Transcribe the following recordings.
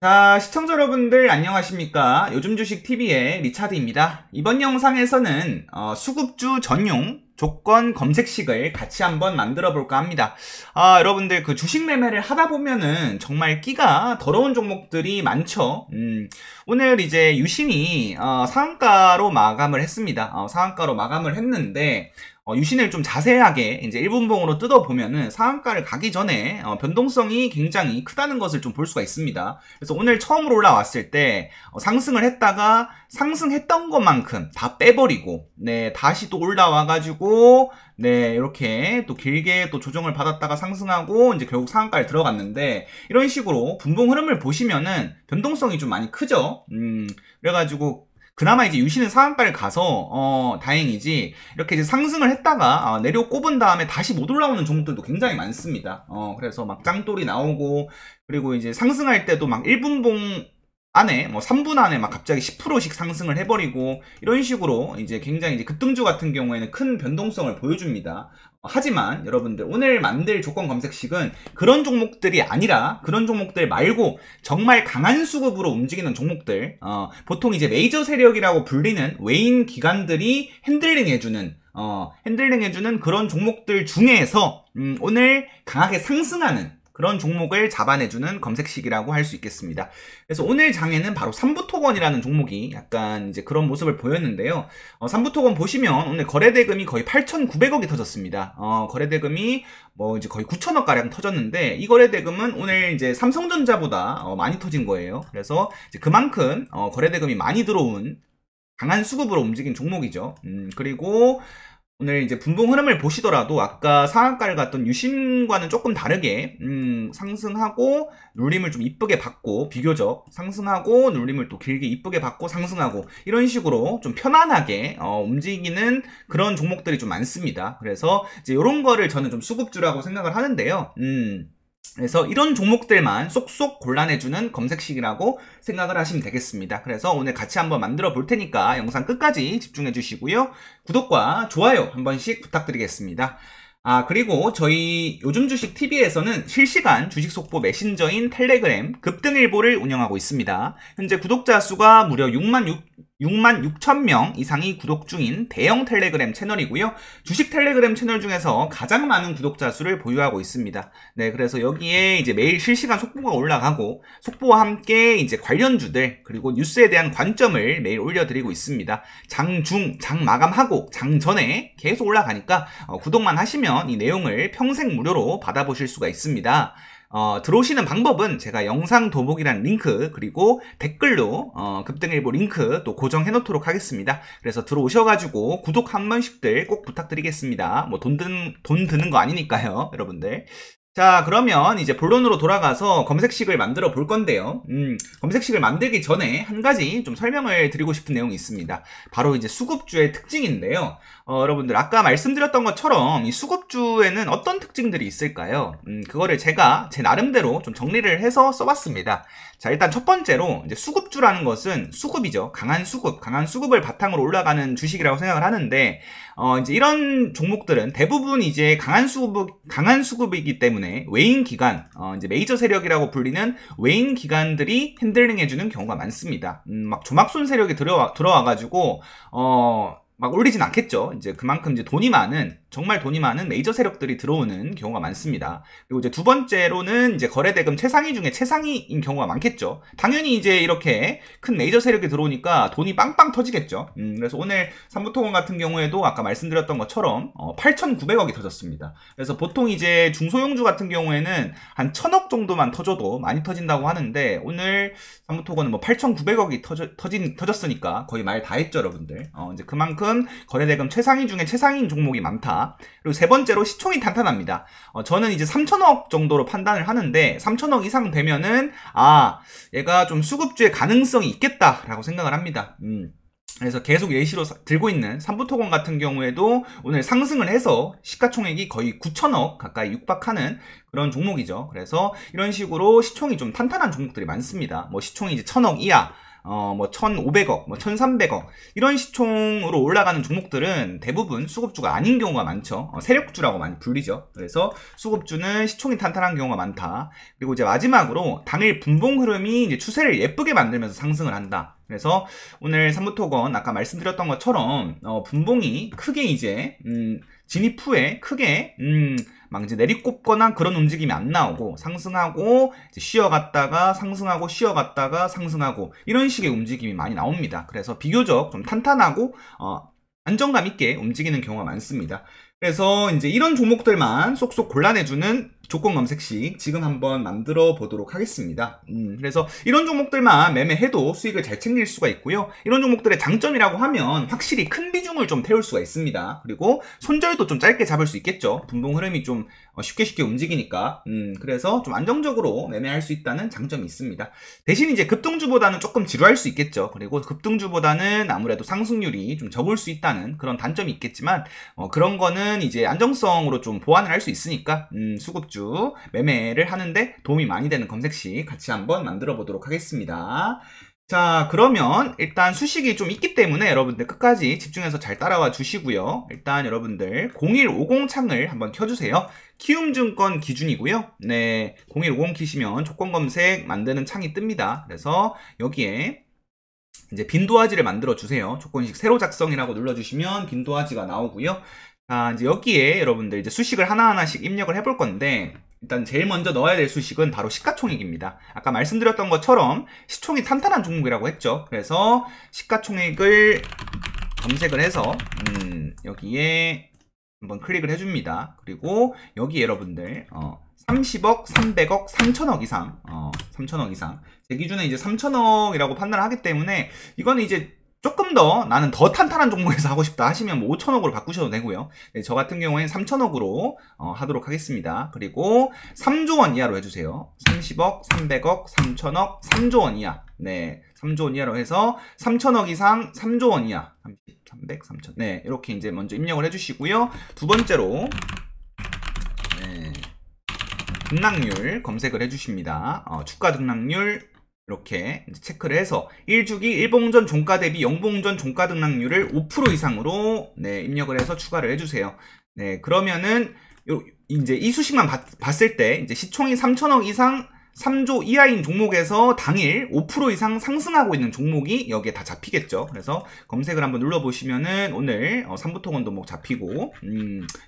자, 시청자 여러분들 안녕하십니까? 요즘 주식 TV의 리차드입니다. 이번 영상에서는 수급주 전용 조건 검색식을 같이 한번 만들어 볼까 합니다. 여러분들 그 주식 매매를 하다 보면은 정말 끼가 더러운 종목들이 많죠. 오늘 이제 유신이 상한가로 마감을 했습니다. 상한가로 마감을 했는데 유신을 좀 자세하게 이제 1분봉으로 뜯어보면은 상한가를 가기 전에 변동성이 굉장히 크다는 것을 좀 볼 수가 있습니다. 그래서 오늘 처음으로 올라왔을 때 상승을 했다가 상승했던 것만큼 다 빼버리고 다시 또 올라와가지고 이렇게 또 길게 또 조정을 받았다가 상승하고 이제 결국 상한가에 들어갔는데, 이런 식으로 분봉 흐름을 보시면은 변동성이 좀 많이 크죠. 그래가지고 그나마 이제 유신은 상한가를 가서 다행이지, 이렇게 이제 상승을 했다가 내려 꼽은 다음에 다시 못 올라오는 종목들도 굉장히 많습니다. 그래서 막 짱돌이 나오고, 그리고 이제 상승할 때도 막 1분봉 안에 3분 안에 막 갑자기 10%씩 상승을 해버리고, 이런 식으로 이제 굉장히 이제 급등주 같은 경우에는 큰 변동성을 보여줍니다. 하지만 여러분들 오늘 만들 조건 검색식은 그런 종목들이 아니라, 그런 종목들 말고 정말 강한 수급으로 움직이는 종목들, 보통 이제 메이저 세력이라고 불리는 외인 기관들이 핸들링 해주는 그런 종목들 중에서 오늘 강하게 상승하는 그런 종목을 잡아내주는 검색식이라고 할 수 있겠습니다. 그래서 오늘 장에는 바로 삼부토건이라는 종목이 약간 이제 그런 모습을 보였는데요. 삼부토건 보시면 오늘 거래대금이 거의 8,900억이 터졌습니다. 거래대금이 이제 거의 9천억 가량 터졌는데, 이 거래대금은 오늘 이제 삼성전자보다 많이 터진 거예요. 그래서 이제 그만큼 거래대금이 많이 들어온 강한 수급으로 움직인 종목이죠. 그리고 오늘 이제 분봉 흐름을 보시더라도 아까 상한가를 갔던 유신과는 조금 다르게 상승하고 눌림을 좀 이쁘게 받고, 비교적 상승하고 눌림을 또 길게 이쁘게 받고 상승하고, 이런 식으로 좀 편안하게 움직이는 그런 종목들이 좀 많습니다. 그래서 이제 이런 거를 저는 좀 수급주라고 생각을 하는데요. 그래서 이런 종목들만 쏙쏙 골라내주는 검색식이라고 생각을 하시면 되겠습니다. 그래서 오늘 같이 한번 만들어 볼 테니까 영상 끝까지 집중해 주시고요. 구독과 좋아요 한 번씩 부탁드리겠습니다. 그리고 저희 요즘 주식 TV에서는 실시간 주식 속보 메신저인 텔레그램 급등일보를 운영하고 있습니다. 현재 구독자 수가 무려 6만 6천 이상이 구독 중인 대형 텔레그램 채널이고요. 주식 텔레그램 채널 중에서 가장 많은 구독자 수를 보유하고 있습니다. 그래서 여기에 이제 매일 실시간 속보가 올라가고, 속보와 함께 이제 관련주들 그리고 뉴스에 대한 관점을 매일 올려드리고 있습니다. 장 마감하고 장 전에 계속 올라가니까 구독만 하시면 이 내용을 평생 무료로 받아보실 수가 있습니다. 들어오시는 방법은 제가 영상 더보기란 링크 그리고 댓글로 급등일보 링크 또 고정해 놓도록 하겠습니다. 그래서 들어오셔가지고 구독 한 번씩들 꼭 부탁드리겠습니다. 돈 드는 거 아니니까요, 여러분들. 자, 그러면 이제 본론으로 돌아가서 검색식을 만들어 볼 건데요. 검색식을 만들기 전에 한 가지 좀 설명을 드리고 싶은 내용이 있습니다. 바로 이제 수급주의 특징인데요. 여러분들 아까 말씀드렸던 것처럼 이 수급주에는 어떤 특징들이 있을까요? 그거를 제가 제 나름대로 좀 정리를 해서 써봤습니다. 자, 일단 첫 번째로 이제 수급주라는 것은 수급이죠. 강한 수급을 바탕으로 올라가는 주식이라고 생각을 하는데, 이제 이런 종목들은 대부분 이제 강한 수급이기 때문에 외인 기관, 이제 메이저 세력이라고 불리는 외인 기관들이 핸들링 해주는 경우가 많습니다. 막 조막손 세력이 들어와가지고, 막 올리진 않겠죠. 이제 그만큼 이제 정말 돈이 많은 메이저 세력들이 들어오는 경우가 많습니다. 그리고 이제 두 번째로는 이제 거래대금 최상위 중에 최상위인 경우가 많겠죠. 당연히 이제 이렇게 큰 메이저 세력이 들어오니까 돈이 빵빵 터지겠죠. 그래서 오늘 삼부토건 같은 경우에도 아까 말씀드렸던 것처럼 8,900억이 터졌습니다. 그래서 보통 이제 중소형주 같은 경우에는 한 1,000억 정도만 터져도 많이 터진다고 하는데, 오늘 삼부토건은 8,900억이 터졌으니까 거의 말 다 했죠, 여러분들. 이제 그만큼 거래대금 최상위 중에 최상위인 종목이 많다. 그리고 세 번째로 시총이 탄탄합니다. 저는 이제 3,000억 정도로 판단을 하는데, 3,000억 이상 되면은 얘가 좀 수급주의 가능성이 있겠다라고 생각을 합니다. 그래서 계속 예시로 들고 있는 삼부토건 같은 경우에도 오늘 상승을 해서 시가총액이 거의 9,000억 가까이 육박하는 그런 종목이죠. 그래서 이런 식으로 시총이 좀 탄탄한 종목들이 많습니다. 시총이 이제 1,000억 이하, 뭐 1,500억, 뭐 1,300억 이런 시총으로 올라가는 종목들은 대부분 수급주가 아닌 경우가 많죠. 세력주라고 많이 불리죠. 그래서 수급주는 시총이 탄탄한 경우가 많다. 그리고 이제 마지막으로 당일 분봉 흐름이 이제 추세를 예쁘게 만들면서 상승을 한다. 그래서 오늘 삼부토건 아까 말씀드렸던 것처럼 분봉이 크게 이제 진입 후에 크게 막 이제 내리꼽거나 그런 움직임이 안 나오고 상승하고 이제 쉬어갔다가 상승하고 쉬어갔다가 상승하고 이런 식의 움직임이 많이 나옵니다. 그래서 비교적 좀 탄탄하고 안정감 있게 움직이는 경우가 많습니다. 그래서 이제 이런 종목들만 쏙쏙 골라내주는 조건 검색식 지금 한번 만들어 보도록 하겠습니다. 그래서 이런 종목들만 매매해도 수익을 잘 챙길 수가 있고요. 이런 종목들의 장점이라고 하면 확실히 큰 비중을 좀 태울 수가 있습니다. 그리고 손절도 좀 짧게 잡을 수 있겠죠. 분봉 흐름이 좀 쉽게 움직이니까. 그래서 좀 안정적으로 매매할 수 있다는 장점이 있습니다. 대신 이제 급등주보다는 조금 지루할 수 있겠죠. 그리고 급등주보다는 아무래도 상승률이 좀 적을 수 있다는 그런 단점이 있겠지만 그런 거는 이제 안정성으로 좀 보완을 할 수 있으니까 수급주 매매를 하는데 도움이 많이 되는 검색식 같이 한번 만들어 보도록 하겠습니다. 자, 그러면 일단 수식이 좀 있기 때문에 여러분들 끝까지 집중해서 잘 따라와 주시고요. 일단 여러분들 0150 창을 한번 켜주세요. 키움증권 기준이고요. 네, 0150 키시면 조건 검색 만드는 창이 뜹니다. 그래서 여기에 이제 빈도화지를 만들어 주세요. 조건식 새로 작성이라고 눌러주시면 빈도화지가 나오고요. 자, 이제 여기에 여러분들 이제 수식을 하나하나씩 입력을 해볼 건데, 일단 제일 먼저 넣어야 될 수식은 바로 시가총액입니다. 아까 말씀드렸던 것처럼 시총이 탄탄한 종목이라고 했죠. 그래서 시가총액을 검색을 해서 여기에 한번 클릭을 해줍니다. 그리고 여기 여러분들 30억, 300억, 3천억 이상 3천억 이상 제 기준에 이제 3천억이라고 판단을 하기 때문에 이거는 이제 조금 더 나는 더 탄탄한 종목에서 하고 싶다 하시면 뭐 5천억으로 바꾸셔도 되고요. 네, 저 같은 경우에는 3천억으로 하도록 하겠습니다. 그리고 3조 원 이하로 해주세요. 30억, 300억, 3천억, 3조 원 이하. 네, 3조 원 이하로 해서 3천억 이상 3조 원 이하. 30, 300, 3천. 네, 이렇게 이제 먼저 입력을 해주시고요. 두 번째로 등락률 검색을 해주십니다. 주가 등락률 이렇게 체크를 해서 1주기 1봉전 종가 대비 영봉전 종가 등락률을 5% 이상으로 입력을 해서 추가를 해주세요. 네, 그러면은 이제 이 수식만 봤을 때 이제 시총이 3천억 이상 3조 이하인 종목에서 당일 5% 이상 상승하고 있는 종목이 여기에 다 잡히겠죠. 그래서 검색을 한번 눌러보시면은 오늘 삼부토건 도목 잡히고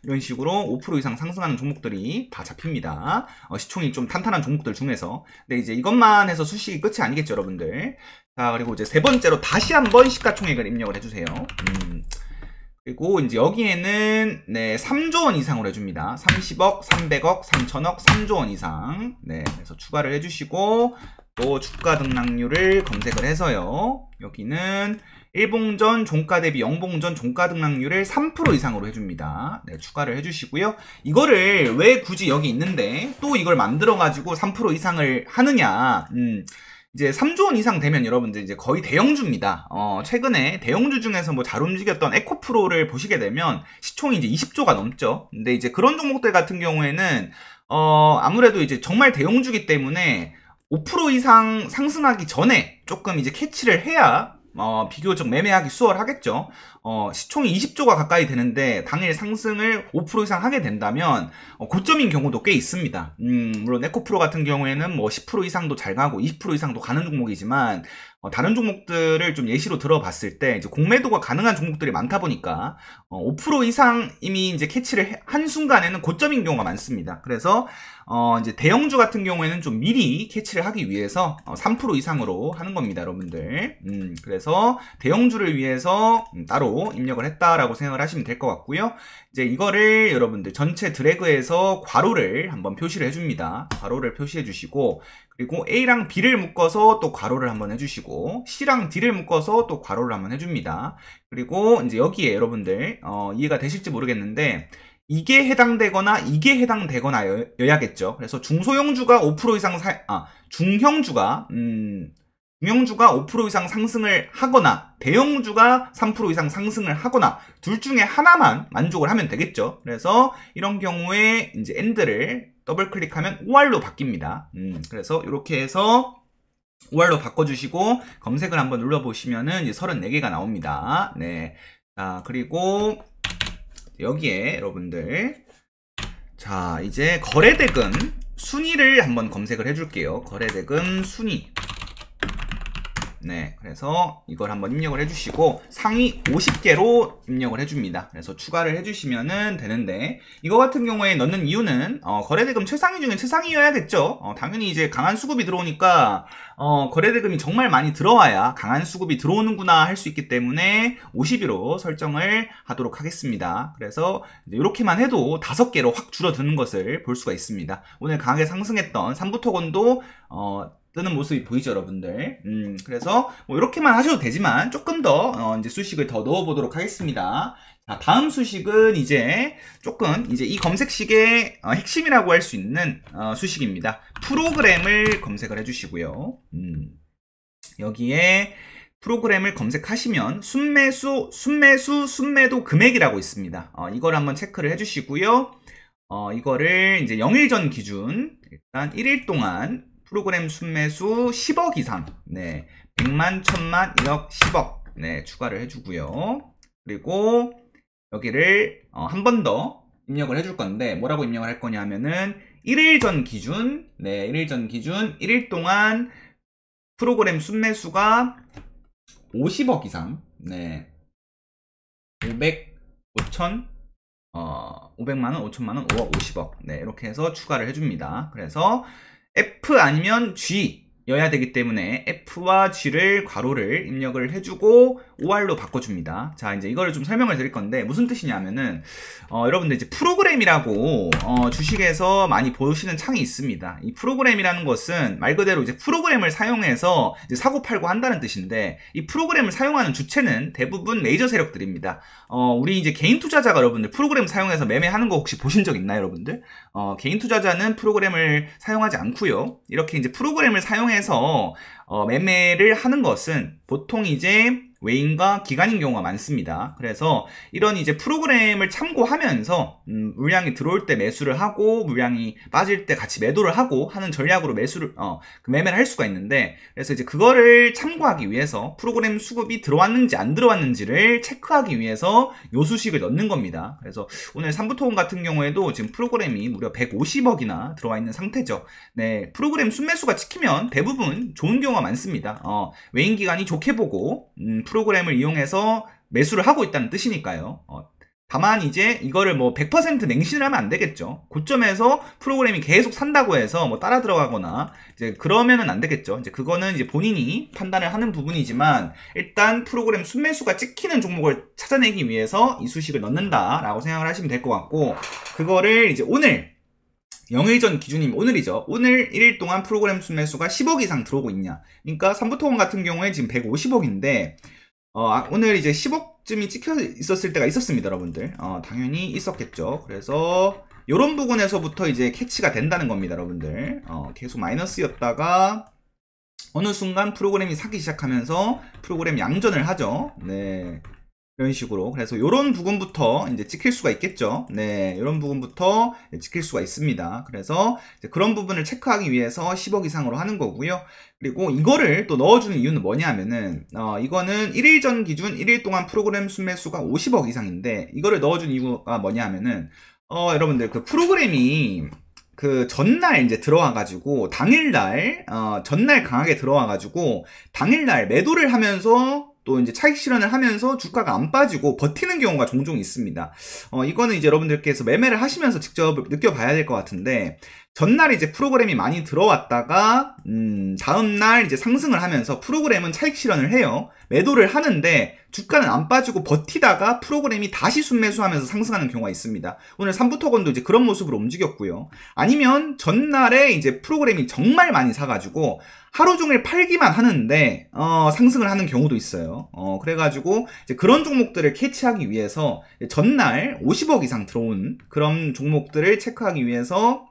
이런 식으로 5% 이상 상승하는 종목들이 다 잡힙니다. 시총이 좀 탄탄한 종목들 중에서. 근데 이제 이것만 해서 수식이 끝이 아니겠죠, 여러분들. 자, 그리고 이제 세 번째로 다시 한번 시가총액을 입력을 해주세요. 그리고 이제 여기에는 3조 원 이상으로 해줍니다. 30억, 300억, 3천억, 3조 원 이상. 네, 그래서 추가를 해주시고 또 주가 등락률을 검색을 해서요. 여기는 1봉전 종가 대비 영봉전 종가 등락률을 3% 이상으로 해줍니다. 네, 추가를 해주시고요. 이거를 왜 굳이 여기 있는데 또 이걸 만들어가지고 3% 이상을 하느냐. 이제 3조 원 이상 되면 여러분들 이제 거의 대형주입니다. 최근에 대형주 중에서 뭐 잘 움직였던 에코프로를 보시게 되면 시총이 이제 20조가 넘죠. 근데 이제 그런 종목들 같은 경우에는 아무래도 이제 정말 대형주기 때문에 5% 이상 상승하기 전에 조금 이제 캐치를 해야 비교적 매매하기 수월하겠죠. 시총이 20조가 가까이 되는데 당일 상승을 5% 이상 하게 된다면 고점인 경우도 꽤 있습니다. 물론 에코프로 같은 경우에는 뭐 10% 이상도 잘 가고 20% 이상도 가는 종목이지만 다른 종목들을 좀 예시로 들어봤을 때 이제 공매도가 가능한 종목들이 많다 보니까 5% 이상 이미 이제 캐치를 한 순간에는 고점인 경우가 많습니다. 그래서 이제 대형주 같은 경우에는 좀 미리 캐치를 하기 위해서 3% 이상으로 하는 겁니다, 여러분들. 그래서 대형주를 위해서 따로 입력을 했다라고 생각을 하시면 될 것 같고요. 이제 이거를 여러분들 전체 드래그해서 괄호를 한번 표시를 해줍니다. 괄호를 표시해 주시고 그리고 A랑 B를 묶어서 또 괄호를 한번 해주시고 C랑 D를 묶어서 또 괄호를 한번 해줍니다. 그리고 이제 여기에 여러분들 이해가 되실지 모르겠는데 이게 해당되거나 이게 해당되거나여야겠죠. 그래서 중소형주가 5% 이상 중형주가 5% 이상 상승을 하거나 대형주가 3% 이상 상승을 하거나 둘 중에 하나만 만족을 하면 되겠죠. 그래서 이런 경우에 이제 AND를 더블 클릭하면 OR로 바뀝니다. 그래서 이렇게 해서 5R로 바꿔주시고 검색을 한번 눌러보시면은 이제 34개가 나옵니다. 네. 자, 그리고 여기에 여러분들, 자, 이제 거래대금 순위를 한번 검색을 해줄게요. 거래대금 순위. 네, 그래서 이걸 한번 입력을 해주시고 상위 50개로 입력을 해줍니다. 그래서 추가를 해주시면은 되는데, 이거 같은 경우에 넣는 이유는 거래대금 최상위 중에 최상위여야겠죠. 당연히 이제 강한 수급이 들어오니까 거래대금이 정말 많이 들어와야 강한 수급이 들어오는구나 할 수 있기 때문에 50위로 설정을 하도록 하겠습니다. 그래서 이렇게만 해도 5개로 확 줄어드는 것을 볼 수가 있습니다. 오늘 강하게 상승했던 삼부토건도 뜨는 모습이 보이죠, 여러분들. 그래서 뭐 이렇게만 하셔도 되지만 조금 더 이제 수식을 더 넣어보도록 하겠습니다. 자, 다음 수식은 이제 조금 이제 이 검색식의 핵심이라고 할 수 있는 수식입니다. 프로그램을 검색을 해주시고요. 여기에 프로그램을 검색하시면 순매도 금액이라고 있습니다. 이걸 한번 체크를 해주시고요. 이거를 이제 0일 전 기준 일단 1일 동안 프로그램 순매수 10억 이상, 네, 100만, 1000만, 1억, 10억, 네, 추가를 해주고요. 그리고 여기를 한 번 더 입력을 해줄 건데, 뭐라고 입력을 할 거냐 하면은 1일 전 기준, 네, 1일 전 기준 1일 동안 프로그램 순매수가 50억 이상, 네, 500만원, 5천만원, 5억, 50억, 네, 이렇게 해서 추가를 해줍니다. 그래서 F 아니면 G여야 되기 때문에 F와 G를 괄호를 입력을 해주고 OR로 바꿔줍니다. 자, 이제 이거를 좀 설명을 드릴 건데 무슨 뜻이냐면은 여러분들 이제 프로그램이라고 주식에서 많이 보시는 창이 있습니다. 이 프로그램이라는 것은 말 그대로 이제 프로그램을 사용해서 이제 사고 팔고 한다는 뜻인데, 이 프로그램을 사용하는 주체는 대부분 메이저 세력들입니다. 우리 이제 개인 투자자가 여러분들 프로그램 사용해서 매매하는 거 혹시 보신 적 있나요, 여러분들? 개인 투자자는 프로그램을 사용하지 않고요. 이렇게 이제 프로그램을 사용해서 매매를 하는 것은 보통 이제 외인과 기관인 경우가 많습니다. 그래서 이런 이제 프로그램을 참고하면서 물량이 들어올 때 매수를 하고 물량이 빠질 때 같이 매도를 하고 하는 전략으로 그 매매를 할 수가 있는데, 그래서 이제 그거를 참고하기 위해서 프로그램 수급이 들어왔는지 안 들어왔는지를 체크하기 위해서 요 수식을 넣는 겁니다. 그래서 오늘 삼부토건 같은 경우에도 지금 프로그램이 무려 150억이나 들어와 있는 상태죠. 네, 프로그램 순매수가 찍히면 대부분 좋은 경우가 많습니다. 외인 기관이 좋게 보고 프로그램을 이용해서 매수를 하고 있다는 뜻이니까요. 다만 이제 이거를 뭐 100% 맹신을 하면 안 되겠죠. 고점에서 프로그램이 계속 산다고 해서 뭐 따라 들어가거나 이제 그러면은 안 되겠죠. 이제 그거는 이제 본인이 판단을 하는 부분이지만, 일단 프로그램 순매수가 찍히는 종목을 찾아내기 위해서 이 수식을 넣는다라고 생각을 하시면 될 것 같고, 그거를 이제 오늘 0일 전 기준이 오늘이죠. 오늘 1일 동안 프로그램 순매수가 10억 이상 들어오고 있냐. 그러니까 삼부토건 같은 경우에 지금 150억인데 오늘 이제 10억쯤이 찍혀 있었을 때가 있었습니다, 여러분들. 당연히 있었겠죠. 그래서 이런 부분에서부터 이제 캐치가 된다는 겁니다, 여러분들. 계속 마이너스였다가 어느 순간 프로그램이 사기 시작하면서 프로그램 양전을 하죠. 네. 이런 식으로. 그래서 이런 부분부터 이제 찍힐 수가 있겠죠. 네, 이런 부분부터 찍힐 수가 있습니다. 그래서 이제 그런 부분을 체크하기 위해서 10억 이상으로 하는 거고요. 그리고 이거를 또 넣어주는 이유는 뭐냐면은 이거는 1일 전 기준 1일 동안 프로그램 순매수가 50억 이상인데, 이거를 넣어준 이유가 뭐냐면은 여러분들 그 프로그램이 그 전날 이제 들어와가지고 당일날 전날 강하게 들어와가지고 당일날 매도를 하면서 또 이제 차익 실현을 하면서 주가가 안 빠지고 버티는 경우가 종종 있습니다. 이거는 이제 여러분들께서 매매를 하시면서 직접 느껴봐야 될 것 같은데, 전날 이제 프로그램이 많이 들어왔다가 다음날 이제 상승을 하면서 프로그램은 차익 실현을 해요. 매도를 하는데 주가는 안 빠지고 버티다가 프로그램이 다시 순매수하면서 상승하는 경우가 있습니다. 오늘 삼부토건도 이제 그런 모습으로 움직였고요. 아니면 전날에 이제 프로그램이 정말 많이 사가지고 하루 종일 팔기만 하는데 상승을 하는 경우도 있어요. 그래가지고 이제 그런 종목들을 캐치하기 위해서 전날 50억 이상 들어온 그런 종목들을 체크하기 위해서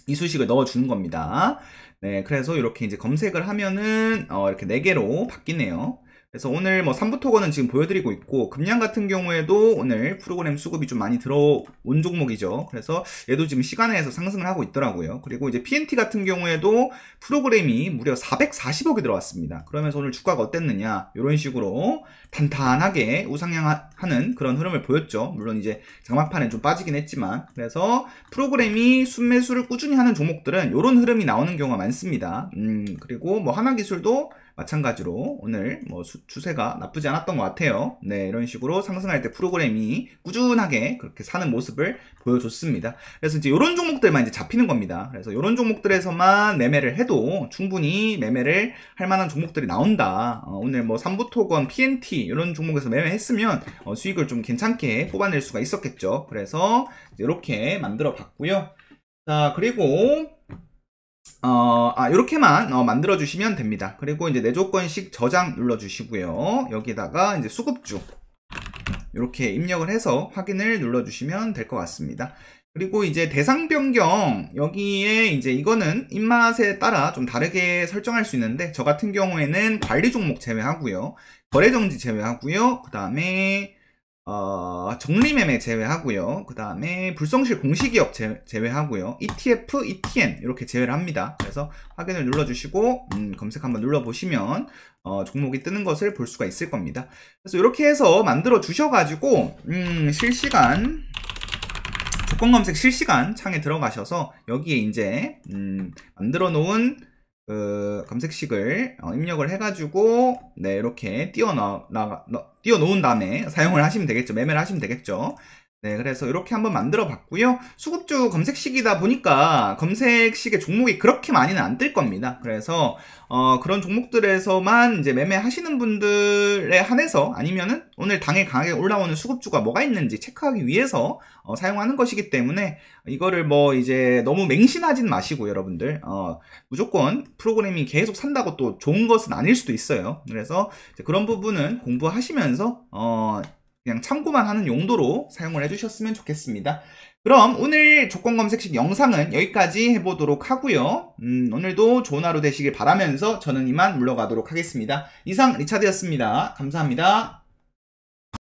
이 수식을 넣어주는 겁니다. 네, 그래서 이렇게 이제 검색을 하면은 이렇게 4개로 바뀌네요. 그래서 오늘 뭐 3부 토건은 지금 보여드리고 있고, 금양 같은 경우에도 오늘 프로그램 수급이 좀 많이 들어온 종목이죠. 그래서 얘도 지금 시간에서 상승을 하고 있더라고요. 그리고 이제 PNT 같은 경우에도 프로그램이 무려 440억이 들어왔습니다. 그러면서 오늘 주가가 어땠느냐, 이런 식으로 탄탄하게 우상향하는 그런 흐름을 보였죠. 물론 이제 장막판에 좀 빠지긴 했지만, 그래서 프로그램이 순매수를 꾸준히 하는 종목들은 이런 흐름이 나오는 경우가 많습니다. 그리고 뭐 하나기술도 마찬가지로 오늘 뭐 추세가 나쁘지 않았던 것 같아요. 네, 이런 식으로 상승할 때 프로그램이 꾸준하게 그렇게 사는 모습을 보여줬습니다. 그래서 이제 이런 종목들만 이제 잡히는 겁니다. 그래서 이런 종목들에서만 매매를 해도 충분히 매매를 할 만한 종목들이 나온다. 오늘 뭐 3부 토건, PNT 이런 종목에서 매매했으면 수익을 좀 괜찮게 뽑아낼 수가 있었겠죠. 그래서 이렇게 만들어 봤고요. 자, 그리고 이렇게만 만들어 주시면 됩니다. 그리고 이제 내조건식 저장 눌러 주시고요. 여기다가 이제 수급주 이렇게 입력을 해서 확인을 눌러 주시면 될 것 같습니다. 그리고 이제 대상 변경, 여기에 이제 이거는 입맛에 따라 좀 다르게 설정할 수 있는데, 저 같은 경우에는 관리 종목 제외하고요, 거래 정지 제외하고요, 그 다음에 정리매매 제외하고요, 그 다음에 불성실 공시기업 제외하고요, ETF, ETN 이렇게 제외를 합니다. 그래서 확인을 눌러주시고 검색 한번 눌러보시면 종목이 뜨는 것을 볼 수가 있을 겁니다. 그래서 이렇게 해서 만들어 주셔가지고 실시간 조건 검색 실시간 창에 들어가셔서 여기에 이제 만들어 놓은 그 검색식을 입력을 해가지고 네, 이렇게 띄워놓은 다음에 사용을 하시면 되겠죠. 매매를 하시면 되겠죠. 네, 그래서 이렇게 한번 만들어 봤고요. 수급주 검색식이다 보니까 검색식의 종목이 그렇게 많이는 안 뜰 겁니다. 그래서 그런 종목들에서만 이제 매매하시는 분들에 한해서, 아니면은 오늘 당일 강하게 올라오는 수급주가 뭐가 있는지 체크하기 위해서 사용하는 것이기 때문에, 이거를 뭐 이제 너무 맹신하진 마시고 여러분들, 무조건 프로그램이 계속 산다고 또 좋은 것은 아닐 수도 있어요. 그래서 이제 그런 부분은 공부하시면서 그냥 참고만 하는 용도로 사용을 해주셨으면 좋겠습니다. 그럼 오늘 조건 검색식 영상은 여기까지 해보도록 하고요. 오늘도 좋은 하루 되시길 바라면서 저는 이만 물러가도록 하겠습니다. 이상 리차드였습니다. 감사합니다.